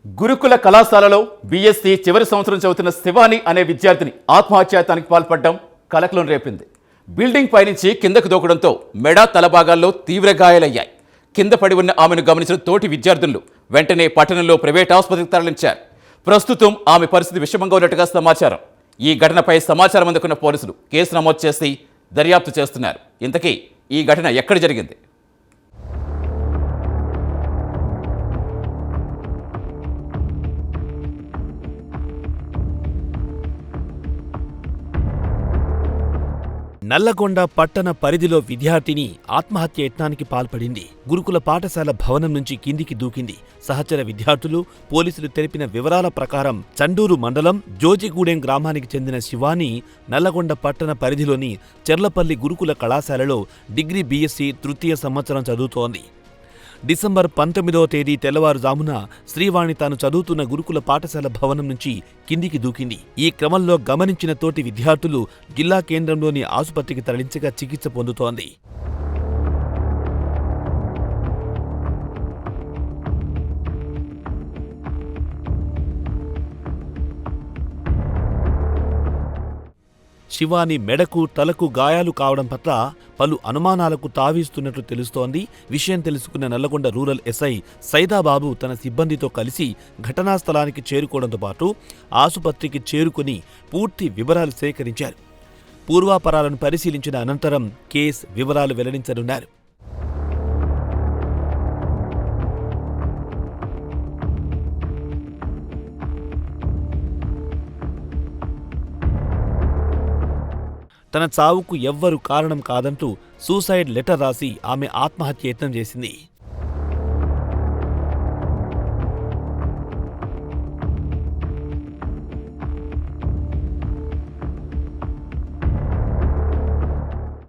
గురుకుల కళాశాలలో బీఎస్సీ చివరి సంవత్సరం చదువుతున్న శివాని అనే విద్యార్థిని ఆత్మహత్యాయత్నానికి పాల్పడడం కలకలం రేపింది. బిల్డింగ్ పైనుంచి కిందకు దూకడంతో మెడ తలభాగాల్లో తీవ్ర గాయాలయ్యాయి. కింద పడి ఉన్న ఆమెను గమనించిన తోటి విద్యార్థులు వెంటనే పట్టణంలో ప్రైవేట్ ఆసుపత్రికి తరలించారు. ప్రస్తుతం ఆమె పరిస్థితి విషమంగా ఉన్నట్టుగా సమాచారం. ఈ ఘటనపై సమాచారం అందుకున్న పోలీసులు కేసు నమోదు చేసి దర్యాప్తు చేస్తున్నారు. ఇంతకీ ఈ ఘటన ఎక్కడ జరిగింది? నల్లగొండ పట్టణ పరిధిలో విద్యార్థిని ఆత్మహత్య యత్నానికి పాల్పడింది. గురుకుల పాఠశాల భవనం నుంచి కిందికి దూకింది. సహచర విద్యార్థులు, పోలీసులు తెలిపిన వివరాల ప్రకారం చండూరు మండలం జోజిగూడెం గ్రామానికి చెందిన శివాని నల్లగొండ పట్టణ పరిధిలోని చెర్లపల్లి గురుకుల కళాశాలలో డిగ్రీ బీఎస్సీ తృతీయ సంవత్సరం చదువుతోంది. డిసెంబర్ 19వ తేదీ తెల్లవారుజామున శ్రీవాణి తాను చదువుతున్న గురుకుల పాఠశాల భవనం నుంచి కిందికి దూకింది. ఈ క్రమంలో గమనించిన తోటి విద్యార్థులు జిల్లా కేంద్రంలోని ఆసుపత్రికి తరలించగా చికిత్స పొందుతోంది. శివాని మెడకు, తలకు గాయాలు కావడం పట్ల పలు అనుమానాలకు తావీస్తున్నట్లు తెలుస్తోంది. విషయం తెలుసుకున్న నల్లగొండ రూరల్ ఎస్ఐ సైదాబాబు తన సిబ్బందితో కలిసి ఘటనా స్థలానికి చేరుకోవడంతో పాటు ఆసుపత్రికి చేరుకుని పూర్తి వివరాలు సేకరించారు. పూర్వాపరాలను పరిశీలించిన అనంతరం కేసు వివరాలు వెల్లడించనున్నారు. తన చావుకు ఎవ్వరూ కారణం కాదంటూ సూసైడ్ లెటర్ రాసి ఆమె ఆత్మహత్య యత్నం చేసింది.